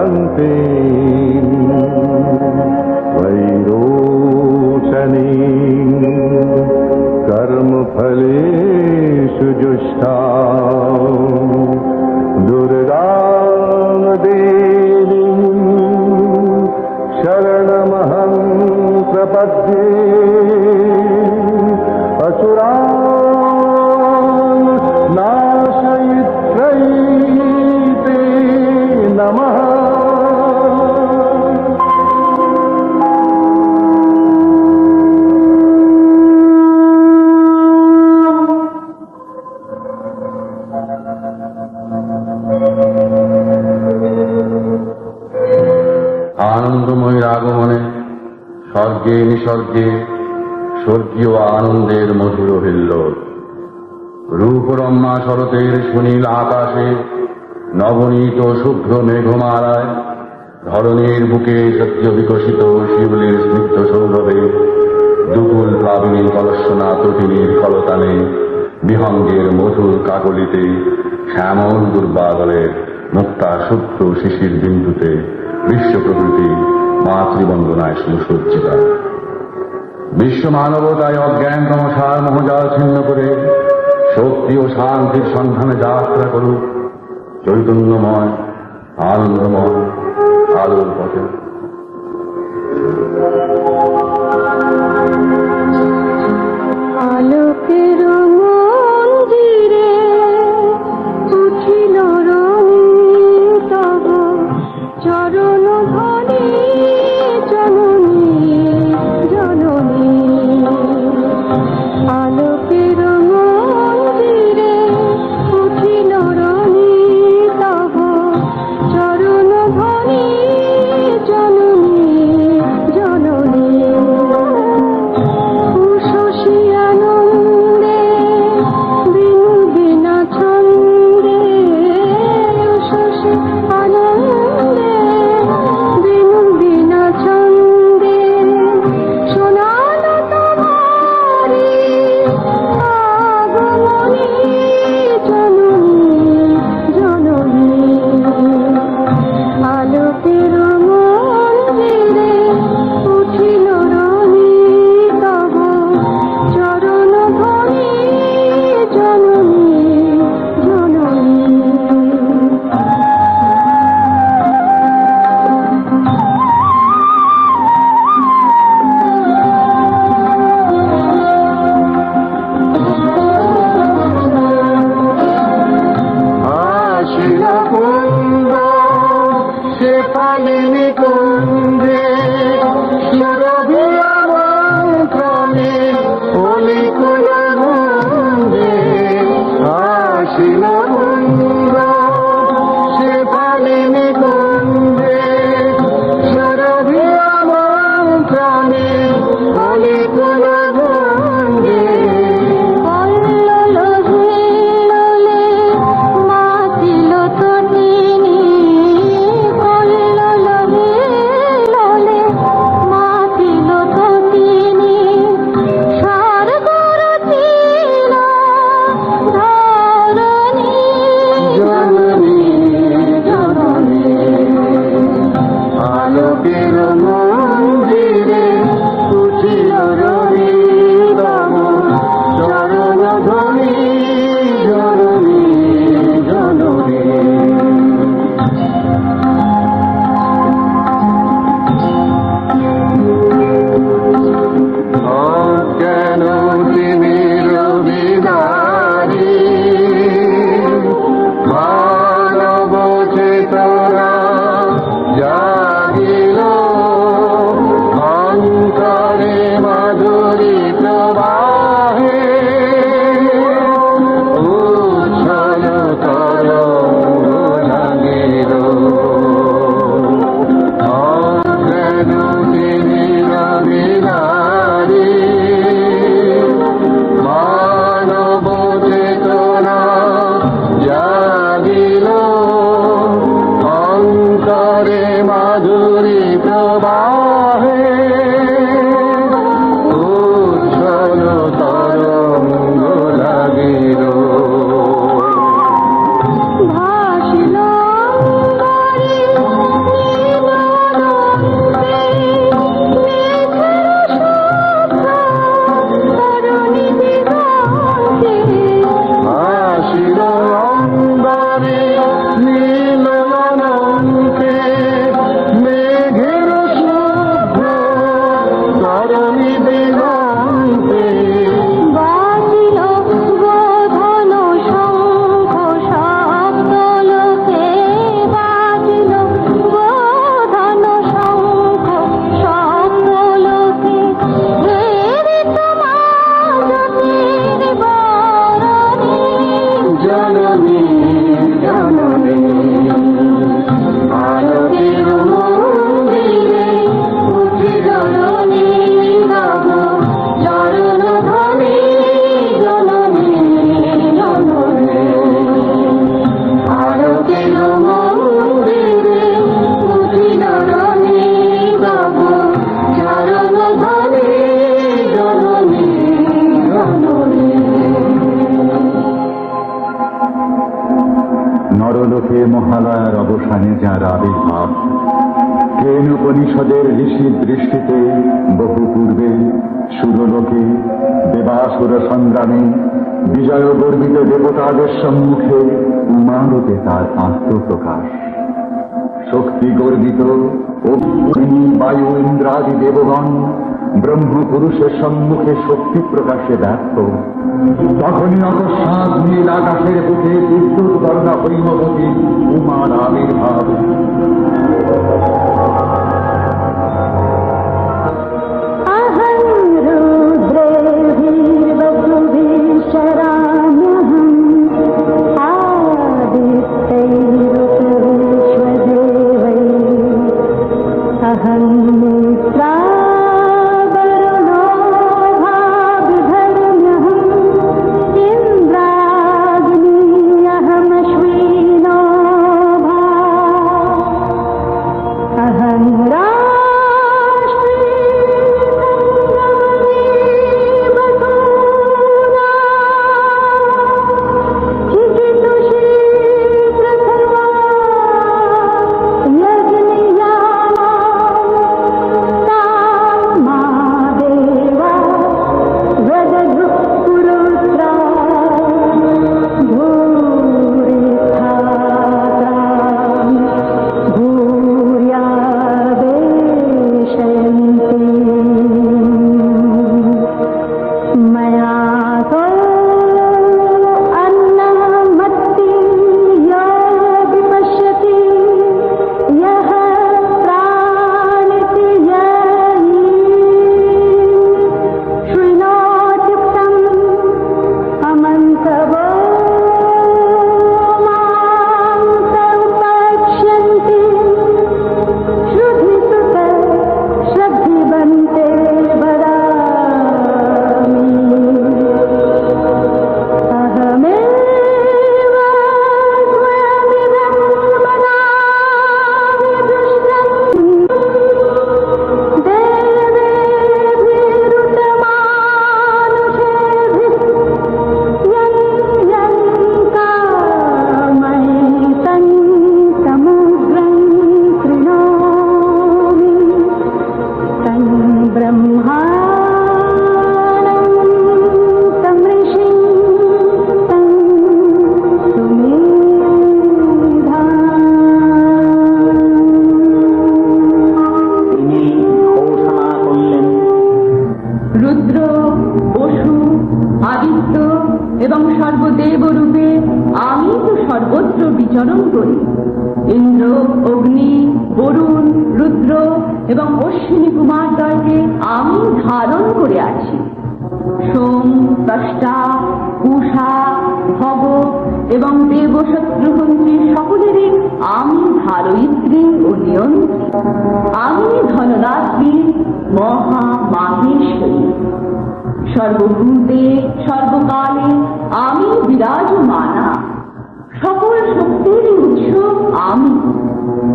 भवन्ति वैरोचनी कर्मफलेषु जुष्टा दुर्गां देवीं शरणमहं प्रपद्ये असुरान् नाशयित्रै ते नमः। আনন্দময়ের আগমনে স্বর্গে নিস্বর্গে স্বর্গীয় আনন্দের মধুর হিল্লোল। রূপরম্যা শরতের সুনীল আকাশে নবনীত শুভ্র মেঘমালায় ধরণীর বুকে সদ্য বিকশিত শিউলির স্নিগ্ধ সৌরভে দুকুল প্লাবিনীর কলস্বনা তটিনীর কলতানে বিহঙ্গের মধুর কাকলিতে শ্যামল দুর্বাদলের মুক্তা শুভ্র শিশির বিন্দুতে বিশ্ব প্রকৃতি মাতৃবন্দনায় সুসজ্জিতা। বিশ্ব মানবতায় অজ্ঞান তমসার মোহজাল ছিন্ন করে শক্তি ও শান্তির সন্ধানে যাত্রা করুক চৈতন্যময় আনন্দময় আলোর পথে। আলোকের মন্দিরে উঠিল তব চরণ ধরে জননী জননী। আলোকের মন্দিরে উঠিল তব চরণ ধরে নরলোকে মহালয়ার অবসানে যার আবির্ভাব, কেন উপনিষদের ঋষি দৃষ্টিতে বহু পূর্বে সুরলোকে দেবাসুর সংগ্রামে বিজয় গর্বিত দেবতাদের সম্মুখে উমারূপে তার আত্মপ্রকাশ। শক্তি গর্বিত অগ্নি বায়ু ইন্দ্রাদি দেবগণ ব্রহ্ম পুরুষের সম্মুখে শক্তি প্রকাশে ব্যর্থ। তখনই অকস্মাৎ নীল আকাশের বুকে বিদ্যুৎ বর্ণা হৈমবতী উমার আবির্ভাব। अहं रुद्रेभिर्वसुभिश्चराम्यहम् आदित्यैरुपविश्वदेवैः अहं मित्रावरुणो भागधर्म्यहम् इन्द्राग्नी अहमश्विनो भा अहं রুদ্র, বসু, আদিত্য এবং সর্বদেব রূপে আমি তো সর্বত্র বিচরণ করি। ইন্দ্র, অগ্নি, বরুণ, রুদ্র এবং অশ্বিনী কুমারদ্বয়কে আমি ধারণ করে আছি। সোম, ত্বষ্টা, উষা, ভগ এবং দেবশত্রুহন্ত্রী সকলেরই আমি ধারয়িত্রী ও নিয়ন্ত্রী। আমি ধনদাত্রী মহা মাহেশ্বরী। সর্বভূতে সর্বকালে আমি বিরাজমানা। সকল শক্তির উৎস আমি।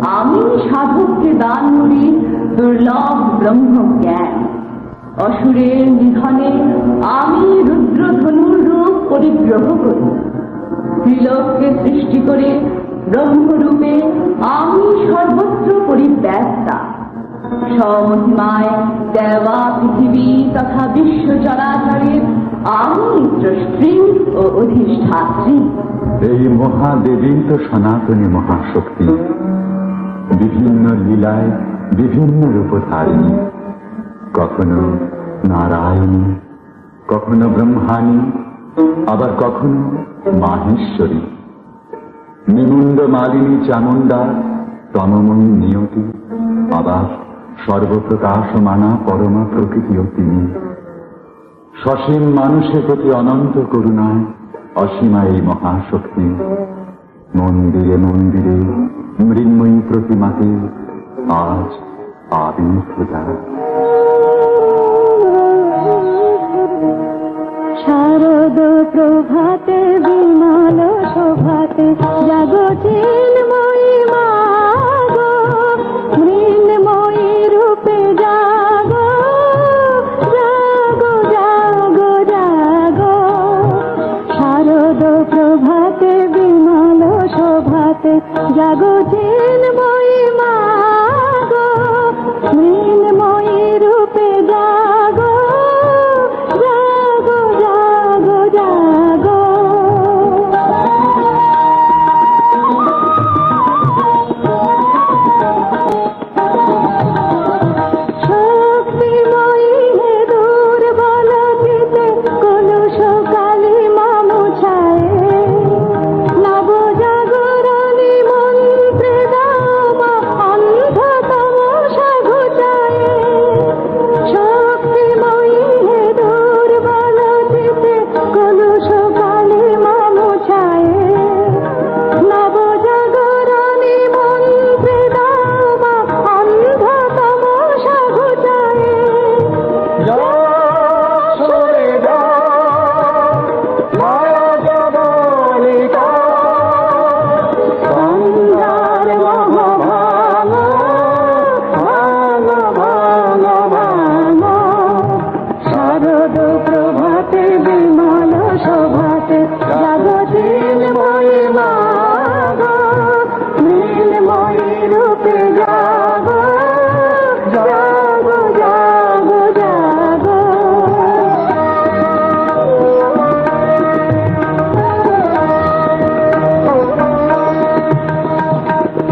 আমি সাধককে দান করি দুর্লভ ব্রহ্ম জ্ঞান। অসুরের নিধনে আমি রুদ্রধনুর রূপ পরিগ্রহ করি। ত্রিলোককে সৃষ্টি করে ব্রহ্মরূপে আমি সর্বত্র পরিব্যাপ্তা। স্বমহিমায় দেওয়া পৃথিবী তথা বিশ্ব চরাচরের আমি দ্রষ্ট্রী ও অধিষ্ঠাত্রী। এই মহাদেবী তো সনাতনী মহাশক্তি, বিভিন্ন লীলায় বিভিন্ন রূপধারিণী। কখনো নারায়ণী, কখনো ব্রহ্মাণী, আবার কখনো মাহেশ্বরী। নিমুন্ড মালিনী চামুণ্ডা, তমময়ী নিয়তি, আবার সর্বপ্রকাশমানা পরমা প্রকৃতিও তিনি। সসীম মানুষের প্রতি অনন্ত করুণায় অসীমা এই মহাশক্তি। মন্দিরে মন্দিরে মৃন্ময়ী প্রতিমাতে আজ আবির্ভূতা। শারদ প্রভাতে বিমল শোভাতে জাগো চিন্ময়ী মাগো, মৃন্ময়ী রূপে জাগো, জাগো জাগো জাগো। শারদ প্রভাতে বিমল শোভা জাগো চিন্ময়ী মা গো, মৃন্ময়ী রূপে জাগো, জাগো জাগো জাগো। শক্তিময়ী হে দুর্বল চিতে কলুষ কালী মা মুছায়ে, নব জাগরণী মন্ত্রে দাও মা অন্ধ তমসা ঘুচায়ে। শক্তিময়ী হে দুর্বল চিতে কলুষ কালী মা মুছায়ে, নব জাগরণী মন্ত্রে দাও মা অন্ধ তমসা ঘুচায়ে। সন্ধ্যার মোহ ভাঙো, ভাঙো ভাঙো ভাঙো। শারদ প্রভাতে বিমল শোভাতে জাগো চিন্ময়ী মা গো, মৃন্ময়ী রূপে জাগো, জাগো জাগো জাগো।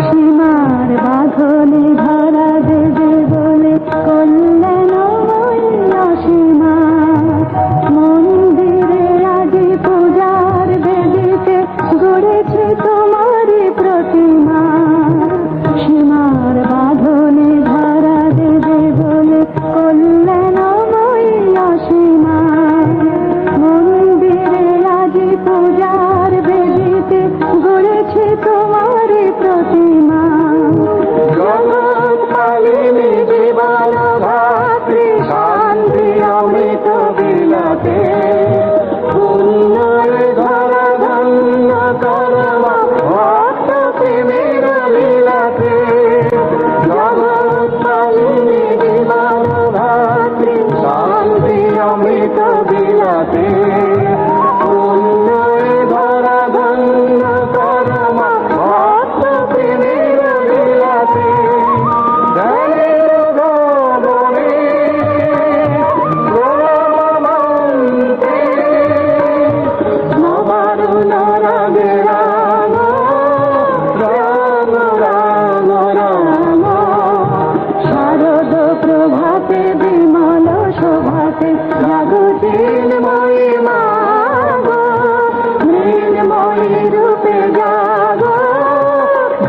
সীমার বাঁধনে ধরা দেবে বলে কল্যাণময়ী অসীমা, মন্দিরে আদি পূজার বেদিতে গড়েছে তোমারই প্রতিমা। সীমার বাঁধনে ধরা দেবে বলে কল্যাণময়ী অসীমা, মন্দিরে আদি পূজার বেদিতে গড়েছে তোমারই প্রতিমা। জগৎকালিনী জীবন ভাতৃ শান্তি অমৃত বিলাতে, পুণ্যের ধরা ধন্য করমা ভক্ত প্রেমের লীলাতে। জগৎকালিনী জীবন ভাতৃ শান্তি অমৃত বিলাতে, পুণ্যের ধরা ধন্য করমা ভক্ত প্রেমের লীলাতে। ধ্যানের গগনে প্রণামন্তে, নবারুণ রাগে রাম, রাম রাম রাম। শারদ প্রভাতে বিমল শোভাতে জাগো চিন্ময়ী মা গো, মৃন্ময়ী রূপে জাগো,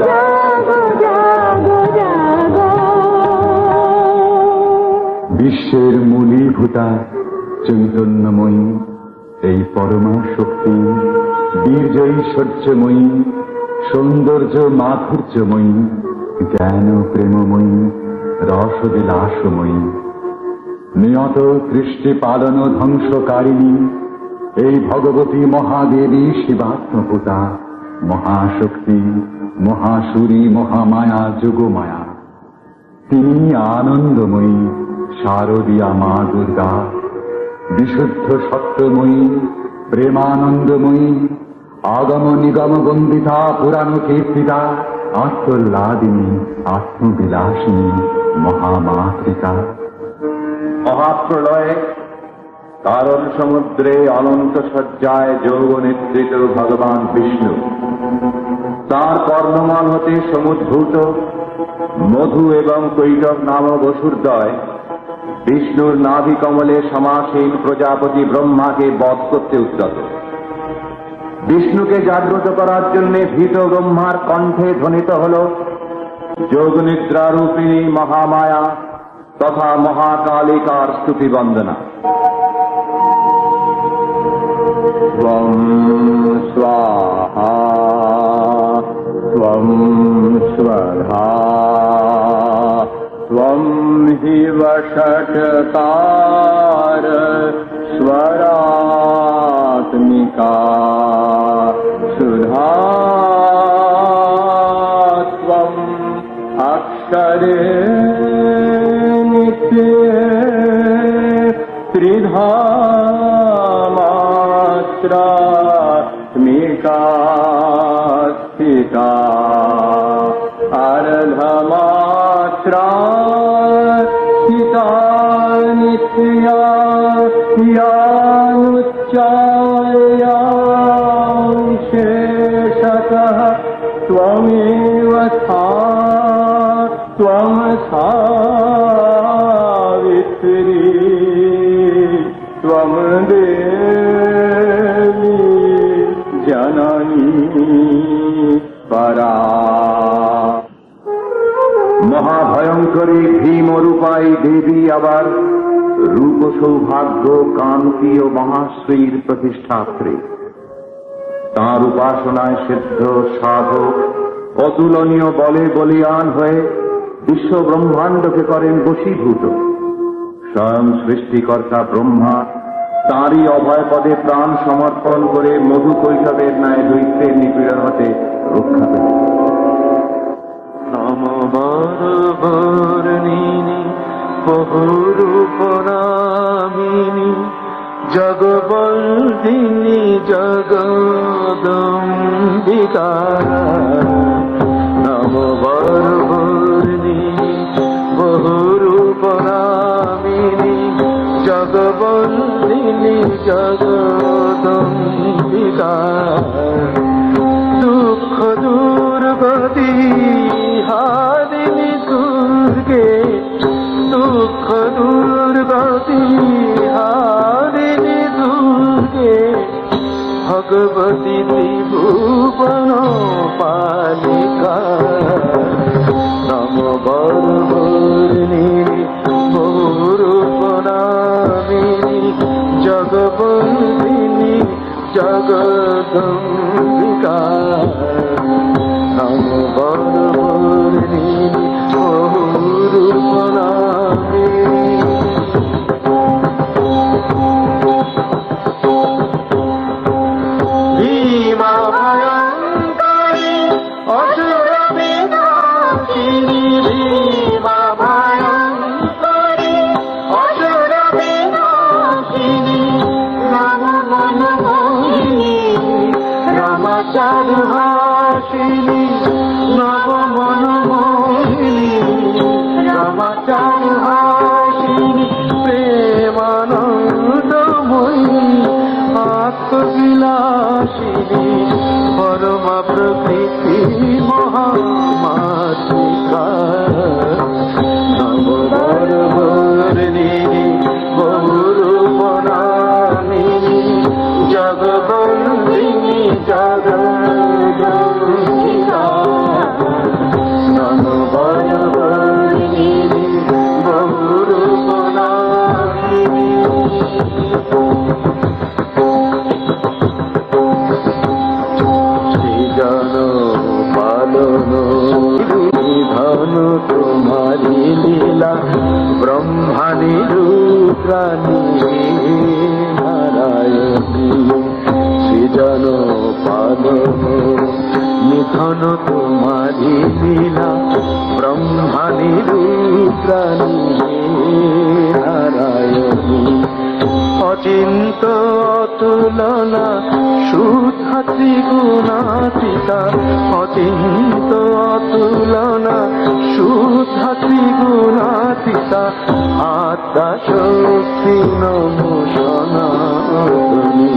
জাগো জাগো জাগো। বিশ্বের মূলীভূতা চৈতন্যময়ী এই পরমা শক্তি, বীর্যৈশ্বর্যময়ী, সৌন্দর্য মাধুর্যময়ী, জ্ঞান প্রেমময়ী, রসবিলাসময়ী, নিয়ত সৃষ্টি পালন ধ্বংসকারিণী এই ভগবতী মহাদেবী শিবাত্মভূতা, মহাশক্তি, মহাসুরী, মহামায়া, যোগমায়া। তিনি আনন্দময়ী শারদীয়া মা দুর্গা, বিশুদ্ধ সত্যময়ী, প্রেমানন্দময়ী, আগম নিগম বন্দিতা, পুরাণ কীর্তিতা, আত্মল্লাদিনী, আত্মবিলাসিনী, মহামাতৃকা। মহাপ্রলয়ে কারণ সমুদ্রে অনন্ত সজ্জায় যোগ নেতৃত ভগবান বিষ্ণু, তাঁর কর্ণমল হতে সমুদ্ভূত মধু এবং কৈটব নামক অসুরদ্বয় বিষ্ণুর নাভি কমলে সমাসীন প্রজাপতি ব্রহ্মাকে বধ করতে উদ্যত। বিষ্ণুকে জাগ্রত করার জন্য ভীত ব্রহ্মার কণ্ঠে ধ্বনিত হল যোগনিদ্রারূপিণী মহামায়া তথা মহাকালিকার স্তুতি বন্দনা। স্বং স্বাহা স্বং স্বধা স্বং হি বষটকার স্বরাত্মিকা সুধা ত্বং অক্ষরে ত্রিধা মাত্রা স্মিকা স্থিতা अर्धमात्रा स्थिता नित्या यानुच्चाया शेषतः त्वमेव त्वं सावित्री त्वं देवी जननी परा। মহাভয়ঙ্করী ভীমরূপাই দেবী আবার রূপ সৌভাগ্য কান্তি ও মহাশ্রীর প্রতিষ্ঠাত্রী। তাঁর উপাসনায় সিদ্ধ সাধক অতুলনীয় বলে বলিয়ান হয়ে বিশ্ব ব্রহ্মাণ্ডকে করেন বশীভূত। স্বয়ং সৃষ্টিকর্তা ব্রহ্মা তাঁরই অভয় পদে প্রাণ সমর্পণ করে মধু কৈশবের ন্যায় দৈত্যের নিপীড়ন হতে রক্ষা পেলেন। নমবরবর্ণিনী বহুরূপনামিনী জগবন্দিনী জগদম্বিকা। নমবরবর্ণিনী বহুরূপনামিনী জগবন্দিনী জগদম্বিকা। দুঃখ দুর্গতি হারিণী দুর্গে দুঃখ দুর্গতি হারিণী দুর্গে ভগবতী ত্রিভুবন পালিকা। নমবরবর্ণিনী বহুরূপনামিনী জগবন্দিনী জগদম্বিকা। নমবরবর্ণিনী বহুরূপনামিনী। ভীমা ভয়ঙ্করী অসুর বিনাশিনী। ভীমা ভয়ঙ্করী অসুর বিনাশিনী। রাম মনমোহিনী রমচারুহাসিনী। নব মনমোহিনী রমচারুহাসিনী। প্রেমানন্দময়ী আত্মবিলাসিনী পরমা প্রকৃতি মহামাতৃকা। নববরবর্ণিনী বহুরূপনামিনী জগবন্দিনী জগদম্বিকা। নববরবর্ণিনী বহুরূপনামিনী। সৃজন পালন বিধান তোমারি লীলা। ব্রহ্মাণী রুদ্রাণী নারায়ণী। সৃজন পালন নিধন তোমারি লীলা। ব্রহ্মাণী রুদ্রাণী নারায়ণী। অচিন্ত অতুলনা শুদ্ধা ত্রিগুণাতীতা। অচিন্ত অতুলনা শুদ্ধা ত্রিগুণাতীতা। আত্মা শক্তি নমো সনাতনী।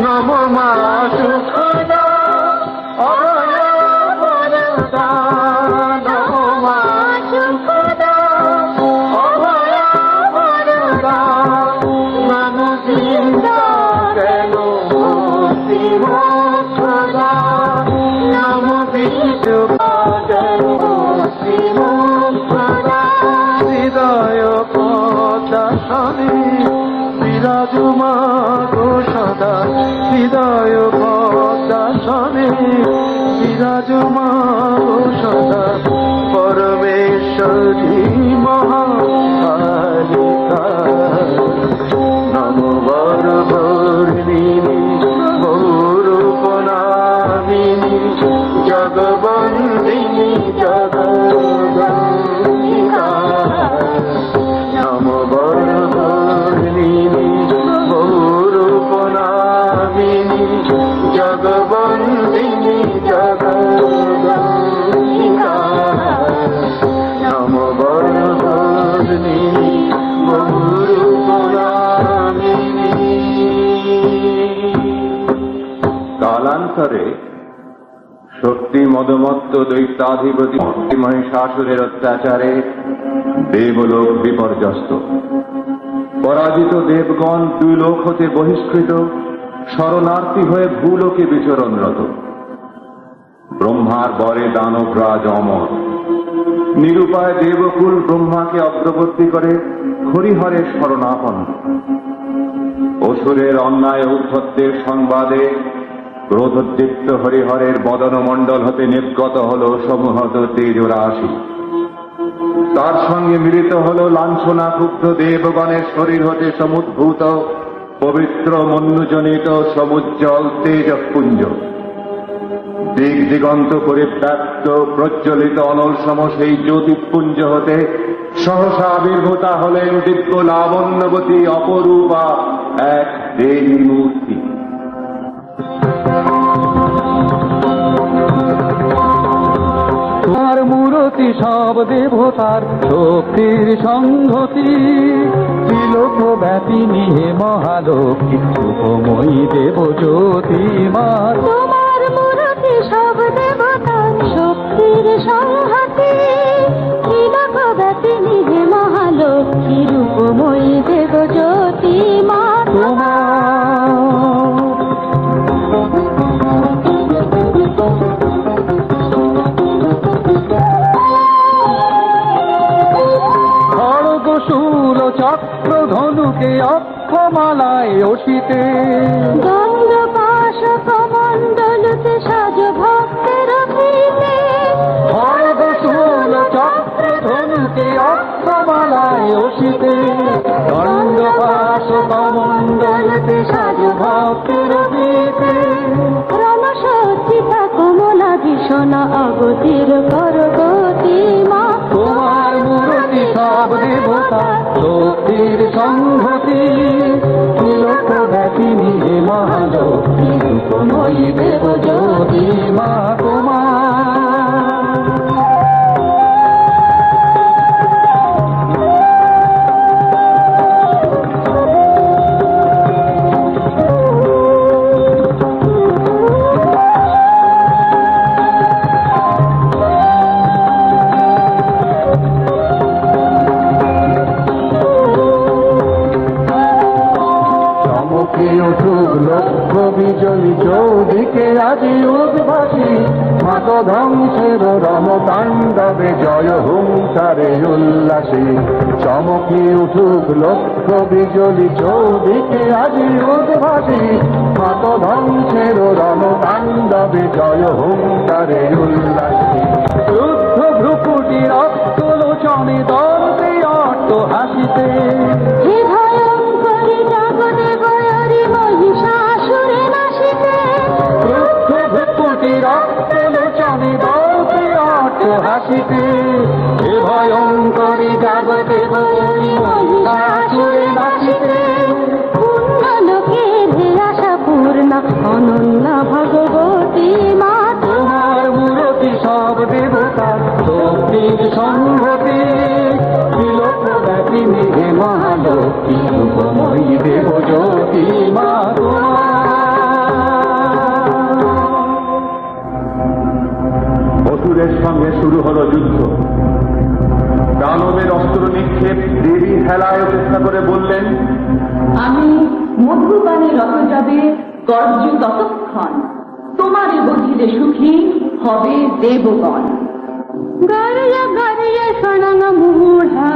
নম মা সুখদা অভয় বরদা। নম মা সুখদা অভয় বরদা। নম চিন্তা কেন মুক্তি মোক্ষদা। নম বিষ্ণু কেন মুক্তি মোক্ষদা। হৃদয় পদাসনে বিরাজমা গো সদা। হৃদয় পদাসনে বিরাজমা গো সদা। পরমেশ্বরী মহাকালিকা। নমবরবর্ণিনী বহুরূপনামিনী জগবন্দিনী জগদম্বিকা। নমবরবর্ণিনী বহুরূপনামিনী জগবন্দিনী জগদম্বিকা। শক্তি মদমত্ত দৈত্যাধিপতি মহিষাসুরের অত্যাচারে দেবলোক বিপর্যস্ত। পরাজিত দেবগণ দুই লোক হতে বহিষ্কৃত, শরণার্থী হয়ে ভূলোকে বিচরণরত। ব্রহ্মার বরে দানবরাজ অমর। নিরুপায় দেবকুল ব্রহ্মাকে অগ্রবর্তী করে হরিহরের শরণাপন্ন। অসুরের অন্যায় উদ্ধত্তের সংবাদে ক্রোধোদ্দীপ্ত হরিহরের বদনমণ্ডল হতে নির্গত হল সমূহত তেজরাশি। তার সঙ্গে মিলিত হল লাঞ্ছনাক্ষুব্ধ দেবগণের শরীর হতে সমুদ্ভূত পবিত্র মন্যুজনিত সমুজ্জ্বল তেজপুঞ্জ। দিক দিগন্ত পরিব্যাপ্ত প্রজ্বলিত অনলসম সেই জ্যোতিপুঞ্জ হতে সহসা আবির্ভূতা হলেন দিব্য লাবণ্যবতী অপরূপা এক দেবী মূর্তি। তোমার মূরতি সব দেবতার শক্তির সংহতি, ত্রিলোক ব্যাপিনী হে মহালক্ষ্মী রূপময়ী দেব জ্যোতি মা। তোমার মূরতি সব দেবতার শক্তির সংহতি, ত্রিলোক ব্যাপিনী হে মহালক্ষ্মী রূপময়ী দেব জ্যোতি মা। খড়গশূল চক্র ধনুকে অক্ষমালায় অসিতে, গন্ধ পাশ কমণ্ডলতে সাজ ভক্তের ফিতে। খড়গশূল চক্র ধনুকে অক্ষমালায় অসিতে, দণ্ডপাশ কমণ্ডলতে সাজ ভক্তের ফিতে। রণসজ্জিতা কমলা ভীষণ অগতির করগতি মা। তোমার মূরতি সব দেবতা শক্তির সংহতি, ত্রিলোক ব্যাপিনী হে মহালক্ষ্মী রূপময়ী দেব জ্যোতি মা তোমার। লক্ষ্য বিজয়ী চৌদিকে আজি উদ্ভাসী, মাত ধ্বংসের রমতাণ্ডবে জয় হুঙ্কারে উল্লাসী। চমকি উঠুক লক্ষ্য বিজয়ী চৌদিকে আজি উদ্ভাসী, মাত ধ্বংসের রমতাণ্ডবে জয় হুঙ্কারে উল্লাসী। শুদ্ধ ভ্রুকুটি রক্ত লোচনে দর্পে অট্ট হাসিতে, হে ভয়ঙ্করী জগতে বয়রি মহিষাসুরে নাশিতে। ক্রুদ্ধ ভ্রুকুটি রক্ত লোচনে দর্পে অট্ট হাসিতে, হে ভয়ঙ্করী জগতে বয়রি মহিষাসুরে নাশিতে। পুণ্যলোকের হে আশা পূর্ণা অনন্যা ভগবতী মা। তোমার মূরতি সব দেবতার শক্তির সংহতি, ত্রিলোক ব্যাপিনী হে মহালক্ষ্মী রূপময়ী দেব জ্যোতি মা তোমার। অসুরের সঙ্গে শুরু হল যুদ্ধ। দানবের অস্ত্র নিক্ষেপ দেবী হেলায় চেষ্টা করে বললেন, আমি মধুবাণী রত যাবে গর্জ ততক্ষণ, তোমারে বধিরে সুখী হবে দেবগণ। গর্য গর্য শোণং মূঢ়া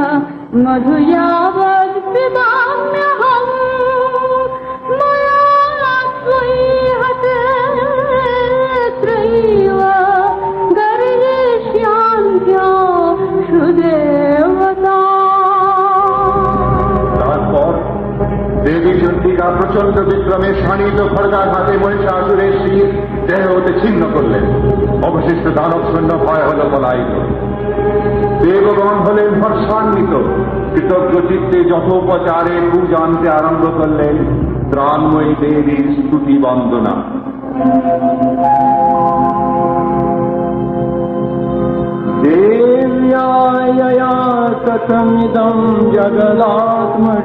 মধুয়াবদ পিবাম্যহং, ময়া ত্বয়িহতে ত্রৈব গর্জয়িষ্যাম্যো সুদেবতা। তারপর দেবী চন্ডিকা প্রচন্ড বিক্রমে শাণিত খড়গাঘাতে মহিষাসুরের শির দেহ হতে ছিন্ন করলেন। অবশিষ্ট দানব সৈন্য ভয় হল পলায়িত। দেবগণ হলেন হর্ষান্বিত, কৃতজ্ঞ চিত্তে যথোপচারে পূজা আনতে আরম্ভ করলেন ত্রাণময়ী দেবীর স্তুতি বন্দনা। देव्यायया कथमिदं जगदात्मशक्त्या,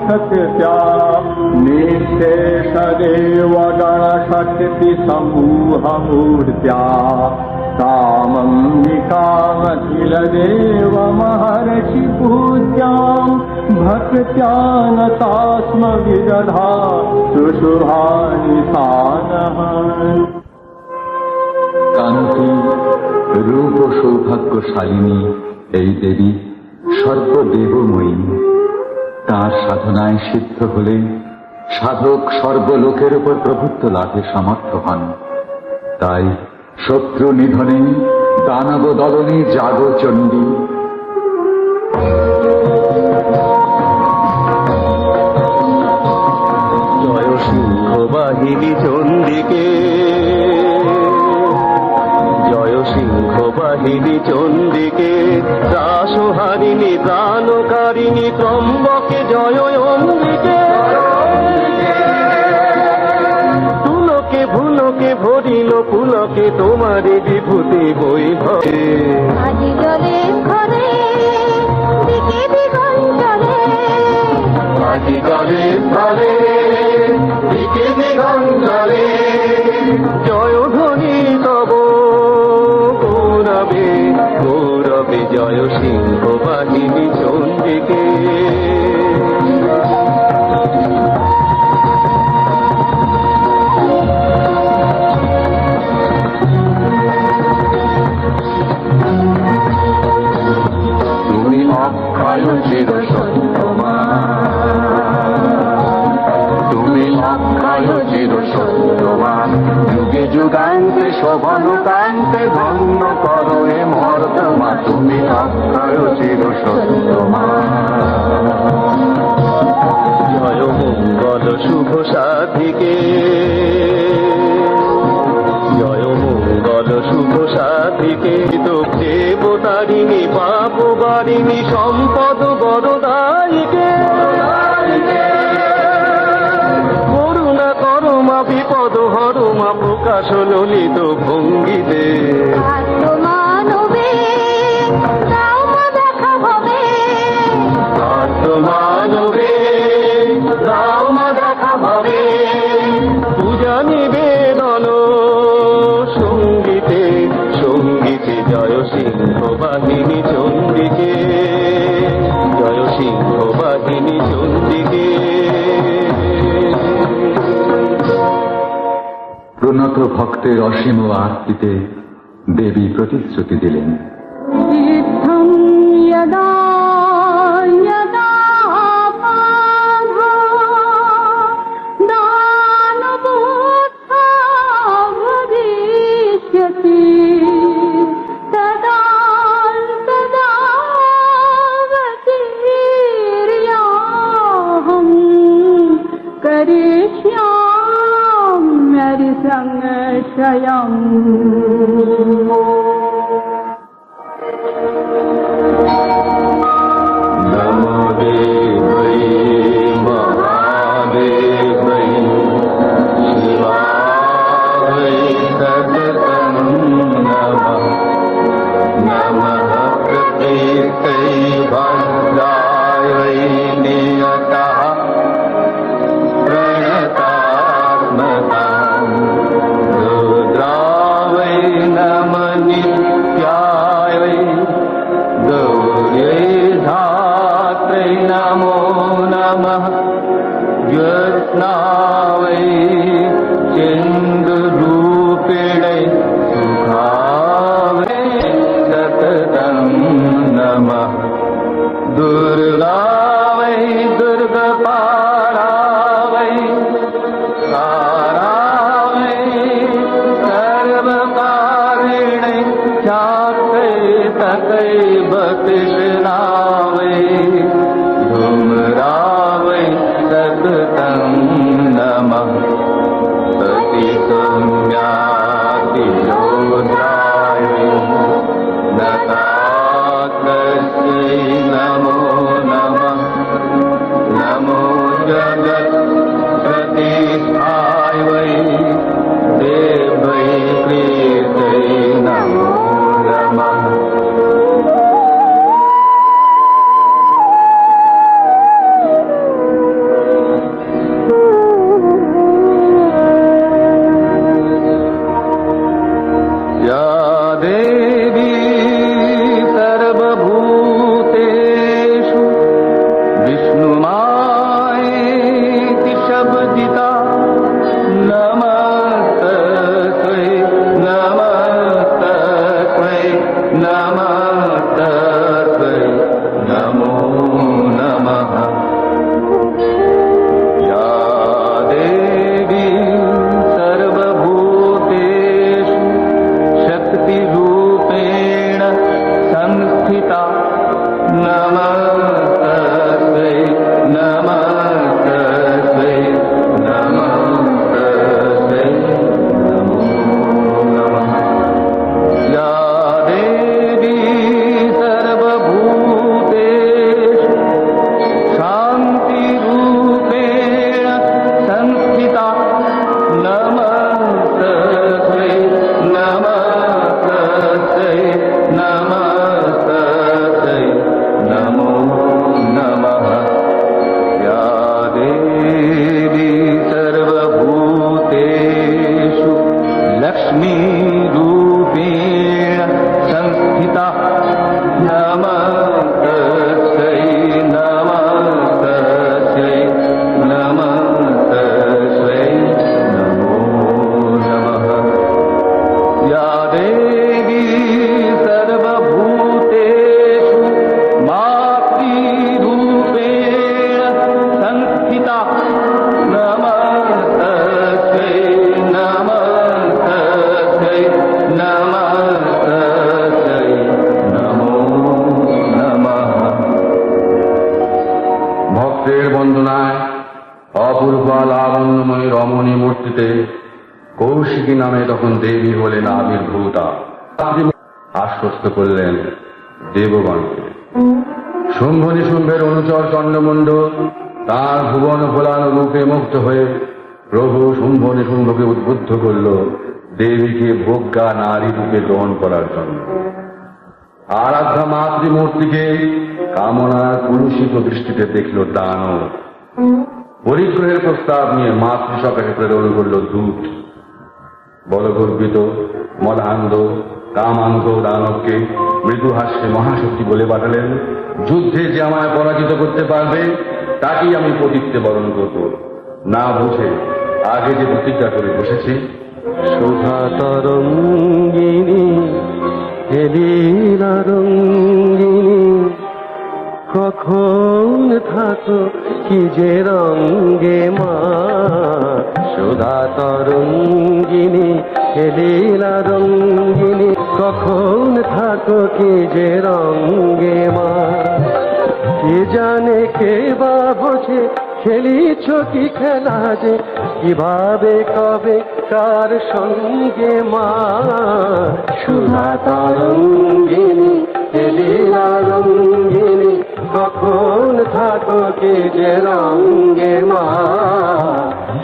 निःशेषदेव गणशक्ति समूहमूर्त्या, सा कामखिल देव महर्षि पूज्यां भक्त्यानता स्म विदधा सुशुभानि सानः কান্তি রূপ ও সৌভাগ্যশালিনী এই দেবী সর্বদেবময়ী। তাঁর সাধনায় সিদ্ধ হলে সাধক সর্বলোকের উপর প্রভুত্ব লাভে সমর্থ হন। তাই শত্রু নিধনে দানব দলনে জাগো চণ্ডী। জয় সিংহ বাহিনী চন্ডিকে, জয় সিংহ বাহিনী চন্ডিকে, দাসহারিণী প্রাণকারিণী ত্রম্বকে জয় অম্বিকে। তুলকে ভুলকে ভরিল পুলকে তোমারে বিভূতি বৈভবে। আজি জলে ঘরে দিকে দিগঞ্জলে, আজি জলে স্থলে দিকে দিগঞ্জলে, জয় ধ্বনি তব গৌরবে গৌরবে, জয় সিংহ বাহিনী চন্ডিকে। তুমি অক্ষয় চির সত্যমা, তুমি অক্ষয় চির সত্যমা, যুগে যুগান্তে শোভন কান্তে ধন্য করো এ মর্তমা। তুমি অক্ষয় চির সত্যমা। জয় মঙ্গল শুভ সাধিকে, জয় মঙ্গল শুভ সাধিকে, দেবতারিণী পাপ বারিণী সম্পদ বরদায়িকে। করুণা করমা বিপদ হরমা প্রকাশ ললিত ভঙ্গিতে। আত্মমানবে দাও মা দেখা হবে, আত্মমানবে দাও মা দেখা ভাবে, পূজা নিবেদন সঙ্গীতে সঙ্গীতে। জয় সিংহ বাহিনী চন্ডিকে, জয় সিংহ বাহিনী চন্ডিকে। প্রণত ভক্তের অসীম আরতিতে দেবী প্রতিশ্রুতি দিলেন। সিদ্ধং যদা যদা বাধা দানবোত্থা ভবিষ্যতি, তদা তদা গতির্যাহং করিষ্যাম্যরি সংশয়ম। নমো দেবৈ মহাদেবৈ শিবায় সততং নমঃ। নমঃ প্রকৃতৈ ভদ্রায় নিয়তঃ প্रणतात्मतां। रुद्रावै नमः नित्याय गौर्यै धात्रै नमो नमः। ज्योत्स्नावै चन्द्ररूपिणै सुखावै सततं नमः। दुर्गावै दुर्गपालावै सारावै सर्वकारिणै चाकै तकै बतिष्णावै। धूम्रावै सततं नमः। सति सौम्यातिरोद्राय नतातस्यै नमो नमः। नमो जगत् प्रतिष्ठाय वै देवै प्रीतै नमो नमः। নামে তখন দেবী হলেন আবির্ভূতা। আশ্বস্ত করলেন দেবগণকে। শুম্ভ নিশুম্ভের অনুচর চন্ডমুণ্ড তার ভুবন ভোলানো রূপে মুগ্ধ হয়ে প্রভু শুম্ভ নিশুম্ভকে উদ্বুদ্ধ করল দেবীকে ভোগ্যা নারী রূপে গ্রহণ করার জন্য। আরাধ্যা মাতৃমূর্তিকে কামনার কুলুষিত দৃষ্টিতে দেখল দানব। পরিগ্রহের প্রস্তাব নিয়ে মাতৃসকাশে প্রেরণ করল দূত। বলগর্বিত মদান্ধ কামান্ধ দানবকে মৃদু হাস্যে মহাশক্তি বলে পাঠালেন, যুদ্ধে যে আমায় পরাজিত করতে পারবে তাকেই আমি পতিত্বে বরণ করব। না বুঝে আগে যে প্রতিজ্ঞা করে বসেছি, সুধা তরঙ্গিনী হেলিলা রঙ্গিনী, কখন থাকো কি যে রঙ্গে মা। সুধা তরঙ্গিনী হেলিলা রঙ্গিনী, কখন থাকো কি যে রঙ্গে মা। কে জানে কে বা বোঝে খেলিছ কি খেলা যে, কিভাবে কবে কার সঙ্গে মা। সুধা তরঙ্গিনী হেলিলা রঙ্গিনী, কখন থাকো কি যে রঙ্গে মা।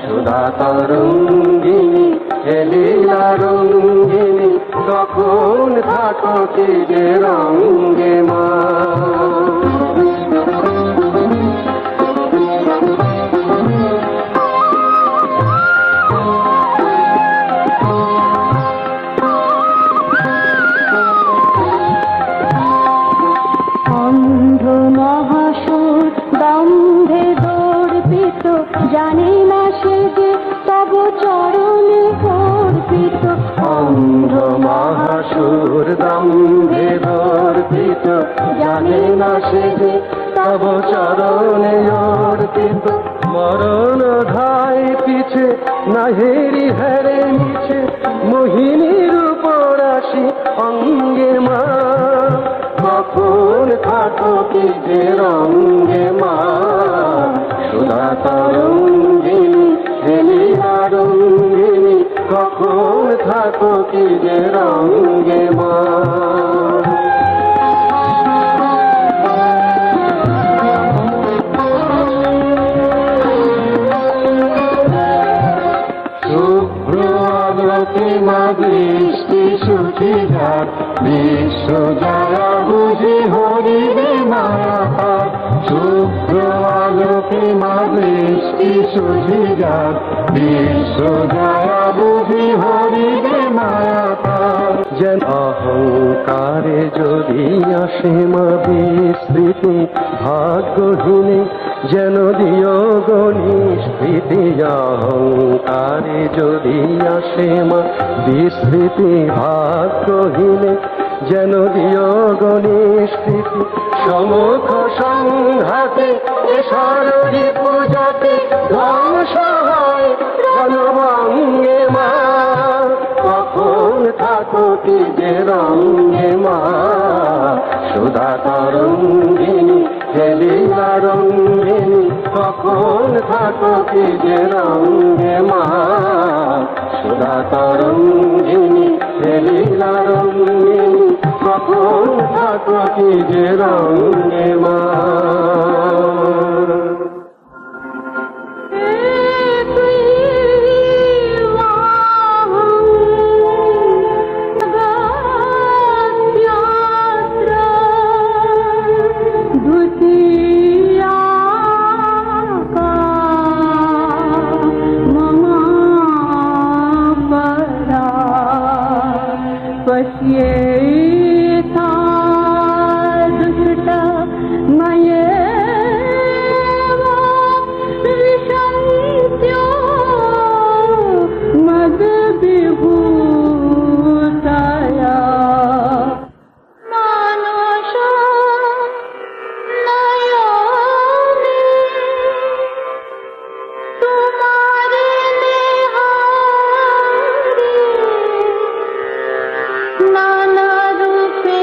সুধা তরঙ্গিনী হেলিলা রঙ্গিনী, কখন থাকো কি যে রঙ্গে মা। অন্ধ মহাসুর দম্ভে দর্পিত, জানে না সে যে তব চরণে অর্পিত। অন্ধ মহাসুর দম্ভে দর্পিত, জানে না সে যে তব চরণে অর্পিত। মরণ ধায় পিছে নাহেরি হেরে নিচে, মোহিনীর উপর আসি অঙ্গে মা। কখন থাকো কি যে রঙ্গে মা। সুধা তরঙ্গিনী হেলিলা রঙ্গিনী, কখন থাকো কি যে রঙ্গে মা। শুভ্র আলোকে মা দৃষ্টি সুখীদার, বিশ্ব যারা বুঝি হরিবে মায়া পার। শুভ্র আলোকে মা দৃষ্টি সুখীদার, বিশ্ব যারা বুঝি হরিবে মায়া পার। যেন অহংকারে যদি আসে মা বিস্মৃতি ভাগ্যহীনে, যেন দিও গণিস্মৃতি। অহংকারে যদি আসে মা বিস্মৃতি ভাগ্যহীনে, যেন দিও গণিস্মৃতি। সমুখ সংঘাতে এসরি পূজাতে ধ্বংস হয় রণভঙ্গে মা। কখন থাকো কি যে রঙ্গে মা। সুধা তরঙ্গিনী হেলিলা রঙ্গিনী, কখন থাকো কি যে রঙ্গে মা। সুধা তরঙ্গিনী হেলিলা রঙ্গিনী, কখন থাকো কি যে রঙ্গে মা। নানা রূপে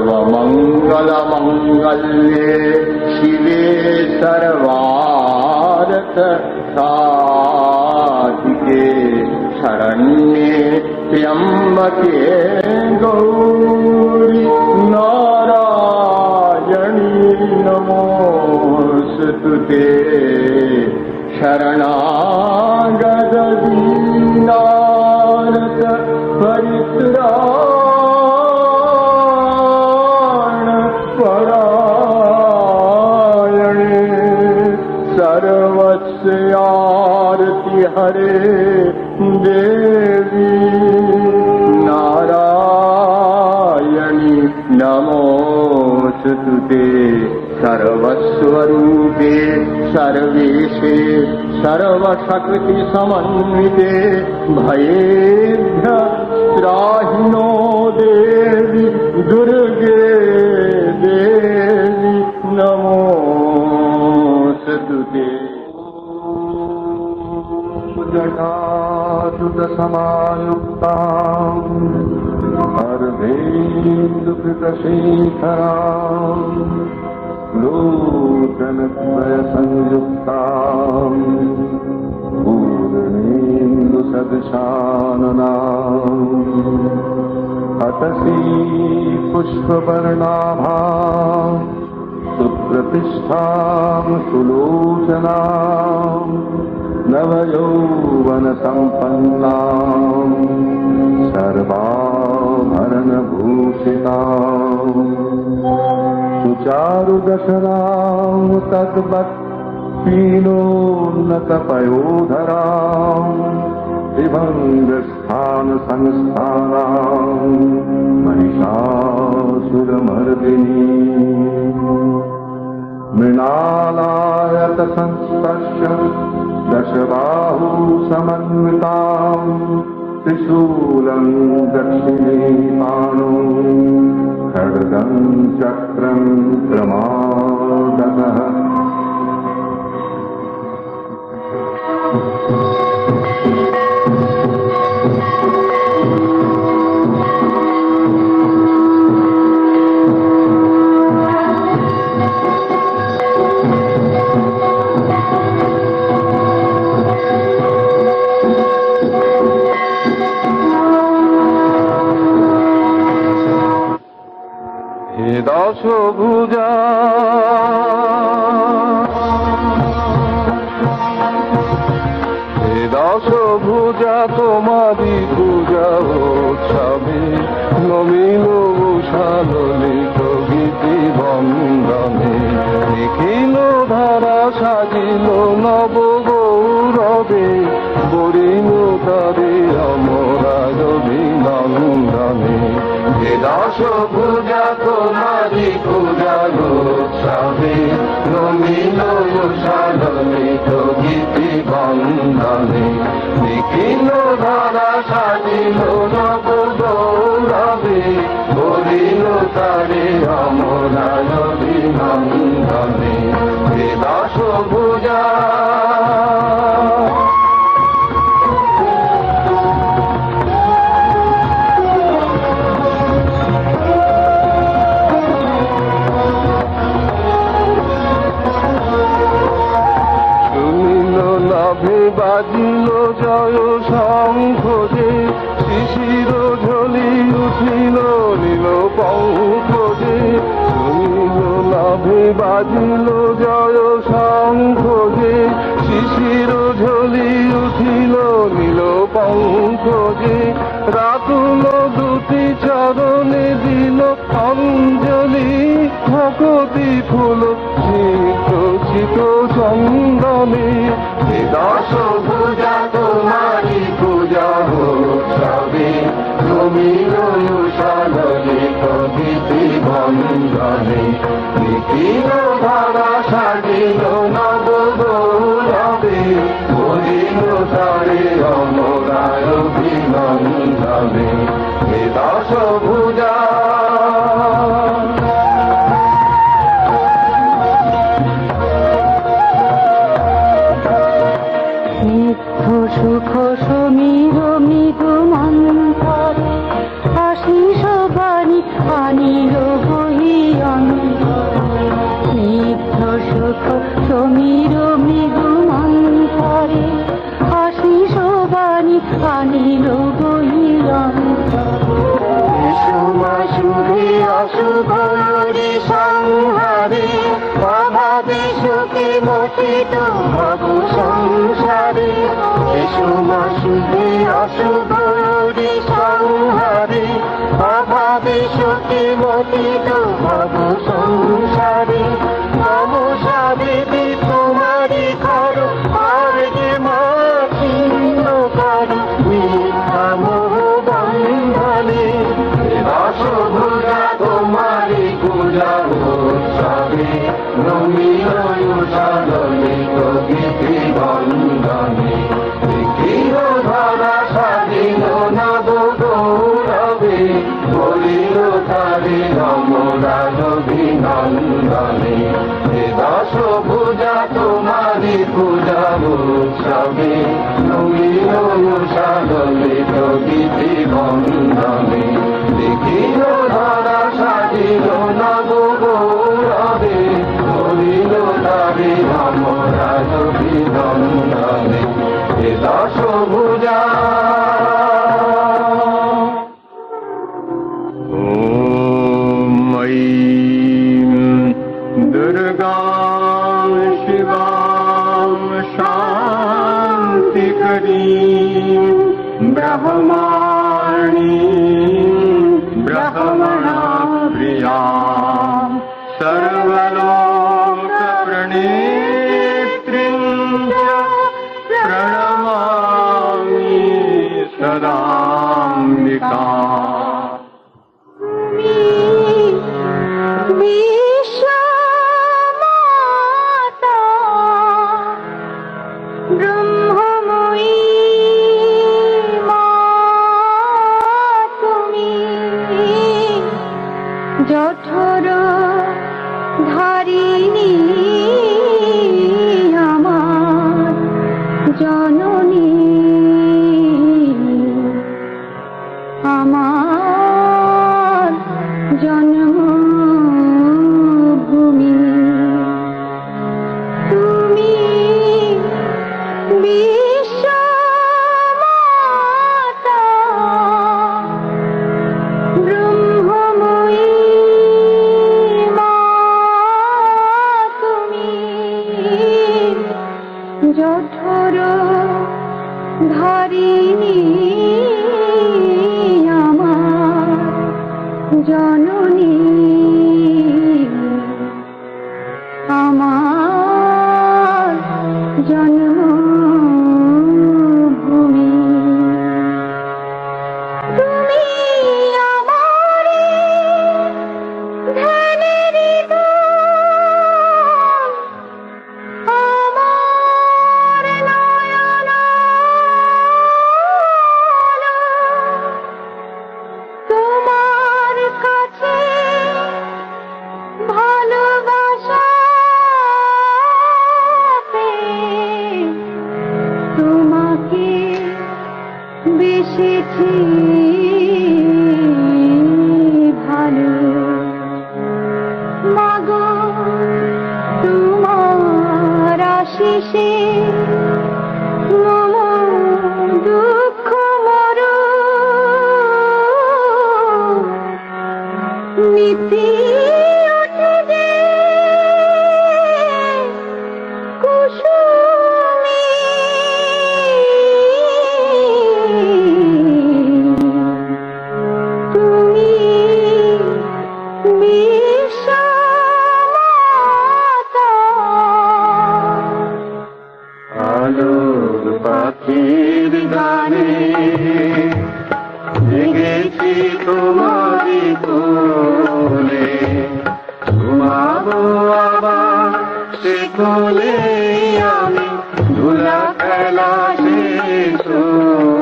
सर्वमङ्गलमङ्गल्ये शिवे सर्वार्थ साधिके शरण्ये त्र्यम्बके गौरी नारायणी नमोऽस्तुते शरणागत दीनार्थ परित्राण परायणे सर्वस्यार्ति हरे देवी नारायणी नमोऽस्तुते सर्वस्वरूपे सर्वेशे सर्वशक्ति समन्विते भयेभ्य त्राहि नो देवी दुर्गे देवी नमोऽस्तुते जटाजुतसमायुक्ताम् अर्धेन्दुकृतशेखराम् लोचनद्वयसंयुक्ताम् पूर्णेन्दुसदृशाननाम् अतसी पुष्पवर्णाभाम् सुप्रतिष्ठाम् सुलोचनाम् नवयौवनसम्पन्नाम् सर्वाभरणभूषिताम् सुचारुदशनाम् तद्वत् पीनोन्नतपयोधराम् विभङ्गस्थानसंस्थानाम् महिषासुरमर्दिनी मृणालायतसंस्पर्श्य दशबाहु समन्विताम् त्रिशूलम् दक्षिणे पाणौ खड्गम् चक्रम् क्रमागतः দশভুজা হে দশভুজা তোমারি পূজা উৎসবে নমিল উষালিত গীতি বন্দনে নিখিল ধারা সাজিল নব গৌরবে বরিণ তারে অমরাজ অভিনন্দনে হে দশভুজা তোমারি পূজা উৎসবে নমিল উষালিত গীতি বন্দনে নিখিল ধারা সাজিল নব গৌরবে বরিণ তারে অমরাজ অভিনন্দনে হে দশভুজা বাজিল জয় শঙ্খ যে শিশির ঝলি উঠিল নীল পঙ্খ যে শুনিল লাভে বাজিল জয় শঙ্খ যে শিশির ঝলি উঠিল নীল পঙ্খ যে রাতুল দুটি চরণে দিল অঞ্জলি ভকতি ফুল চিত চন্দনে দশভুজা তোমারি পূজা উৎসবে নমিল উষালিত গীতি বন্দনে নিখিল ধারা সাজিল নব গৌরবে বরিণ তারে অমরায় অভিনন্দনে হে দশভুজা সুখ সমীর মৃদু মন্থরে আশিস বাণী আনিল পতিত হব সংসারে। তমসা দেবী তোমারি ঘর, আর যে মা ছিন্ন কর মিথ্যা মোহ বন্ধনে। দশভুজা তোমারি পূজা উৎসবে, নমিল সাদলিত গীতি বন্দনে। দেখিল ধরা স্বাধীন নব গৌরবে, বলিল তারে নমরাজ অভিনন্দনে। দশভুজা তোমারি পূজা উৎসবে, নমিল সাদলিত গীতি বন্দনে। দেখিল ধরা স্বাধীন নব গৌরবে, বলিল তারে নমরাজ অভিনন্দনে। দশভুজা ॐ ऐं दुर्गां शिवां शान्तिकरीं ब्रह्माणीं ब्रह्मणाप्रियां सर्वलोकप्रणेत्रीं च प्रणमामि सदाम्बिकाम्। বিশ্বমাতা ব্রহ্মময়ী মা তুমি, জঠর ধারিণী আমার জননী, আমার জন্মভূমি। তুমি বিশ্বমাতা ব্রহ্মময়ী মা তুমি, জঠর ধারিণী আমার জননী, আমার জন্মভূমি। তুমি আমারে ধ্যানেরি ধন, আমার নয়ন তোমার কাছে ভালোবাসা পেয়ে তোমাকে বেসেছি ভালো। মাগো তোমার আশিসে মম দুঃখ মর নীতি ওঠে যে কুসুমী। তুমি বিশ্বমাতা। আলোর পাখির গানে জেগেছি তোমারি কোলে, ঘুমাবো আবার সে কোলে আমি, ধুলা খেলা শেষ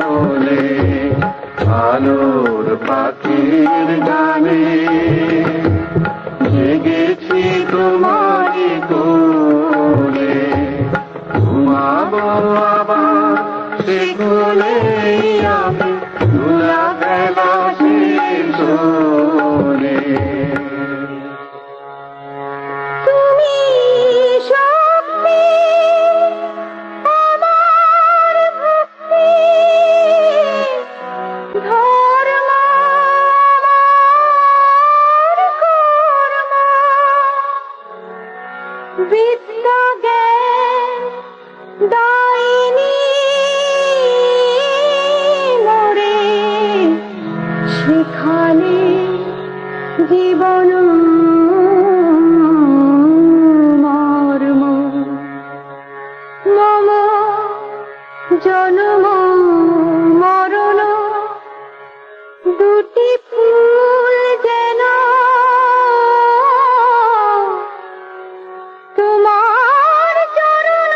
হলে। আলোর পাখির গানে জেগেছি তোমারি কোলে, ঘুমাবো আবার সে কোলে আমি, ধুলা খেলা শেষ হলে। তুমি শক্তি, আমার ভক্তি, ধর্ম আমার কর্ম, বিদ্যা জ্ঞান দায়িনী মোরে, সেখানে জীবন মর্ম মম জন্ম মরণ দুটি ফুল যেন তোমার চরণ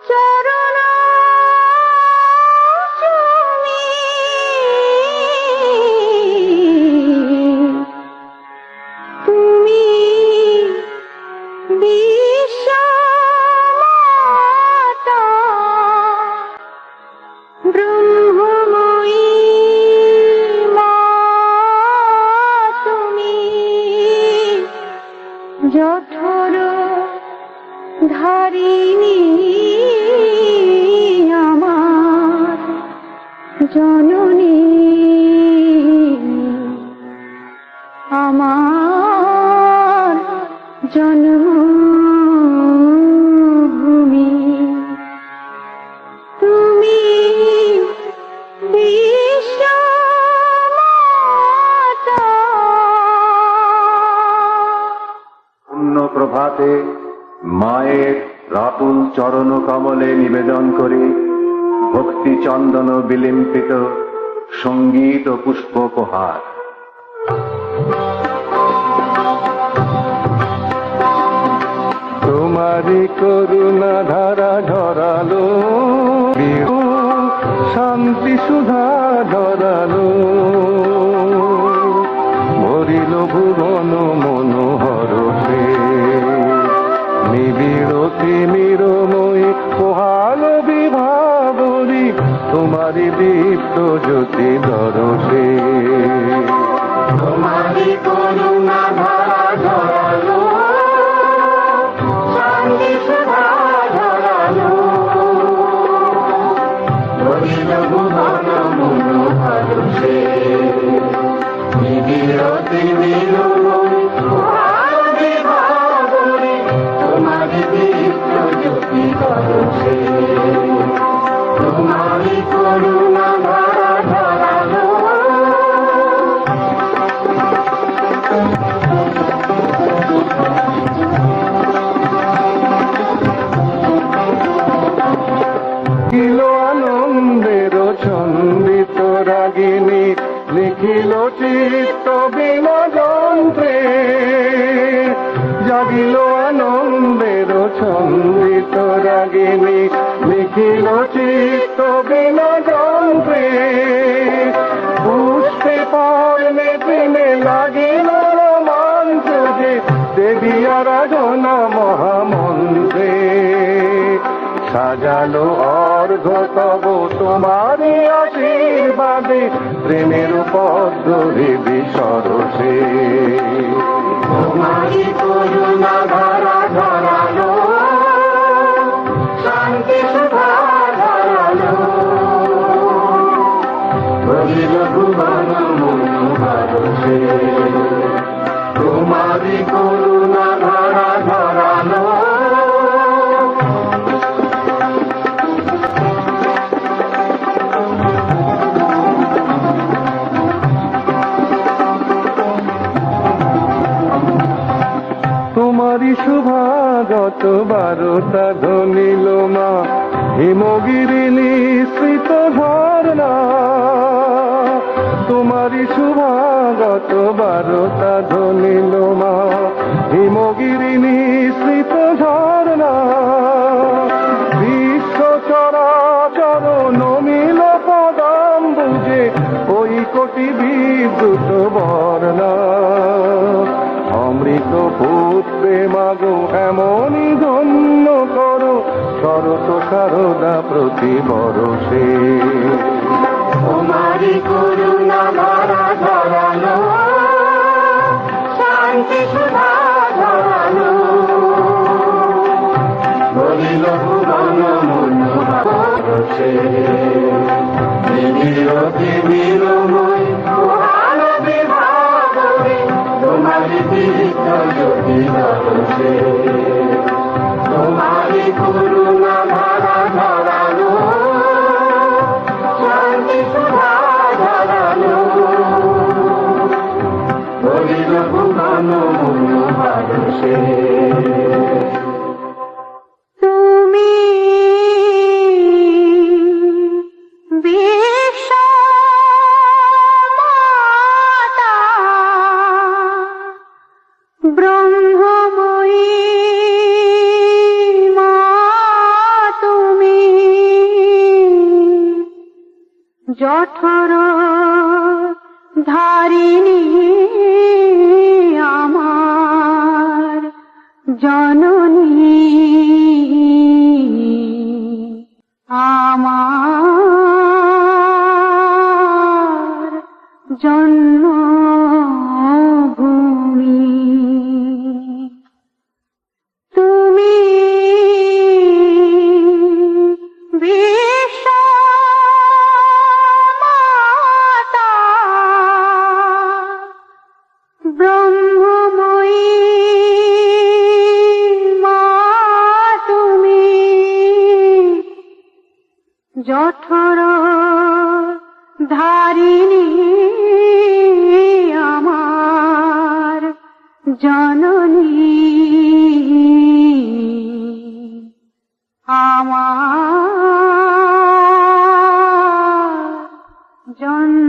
চরণ চুমি তুমি বিশ্বমাতা ব্রহ্মময়ী মা তুমি জঠর ধারিণী আমার জননী আমার জন্মভূমি তুমি বিশ্বমাতা। পূর্ণ প্রভাতে মায়ের রাতুল চরণ কমলে নিবেদন করে ভক্তি চন্দন বিলিম্পিত সঙ্গীত ও পুষ্পোপহার। তোমারি করুণা ধারা ঝরালো শান্তি সুধা ধরালো ভরিল ভুবন মনোহর সে নিবিড় তিমিরময়ী পোহাল বিভাবরী তোমারি দীপ্ত জ্যোতি দরসে তোমারি করুণা ধারা ঝরালো শান্তি সুধা ধরালো ভরিল ভুবন মনোহর সে নিবিড় তিমিরময়ী পোহাল বিভাবরী তোমারি দীপ্ত জ্যোতি দরসে তোমারি করুণা ধারা ঝরালো লিখিল আনন্দের ছন্দিত রাগিনী লিখিল চিত্ত বিনা যন্ত্রে জাগিল আনন্দের ছন্দিত রাগিনী লিখিল চিত্ত বিনা যন্ত্রে পুষ্পে পর্ণে প্রেমে লাগিল রোমাঞ্চ যে দেবী আরাধনা মহামন্ত্রে সাজালো অর্ঘ তব তোমারি আশীর্বাদে প্রেমের পদ্মে বিসরসে তোমারি করুণা ধারা ধরালো শান্তি সুধা ধরালো ভরিল ভুবন মনোহর সে তোমারি করুণা ধারা ধরালো তোমারি শুভাগত বারতা ধনিল মা হিমগিরি নিঃসৃত ঝর্ণা তোমারি শুভাগত বারতা ধনিল মা হিমগিরি নিঃসৃত ঝর্ণা বিশ্ব চরাচর নমিল পদাম্বুজে ওই কোটি বিদ্যুৎ বর্ণা অমৃত পুত্রে মাগো এমনই ধন্য করো শরত শারদা প্রতি বরসে তোমারি করুণা ধারা ধরালো শান্তি সুধা ধরালো ভরিল ভুবন মনোহর সে নিবিড় তিমিরময়ী পোহাল বিভাবরী তোমারি দীপ্ত জ্যোতি দরসে তোমারি করুণা ধারা ধরালো শান্তি সুধা ধরালো জঠর ধারিণী আমার জননী আমার জন্মভূমি তুমি বিশ্ব মাতা ব্রহ্মময়ী মা তুমি জঠর ধারিণী আমার জননী আমার জন্ম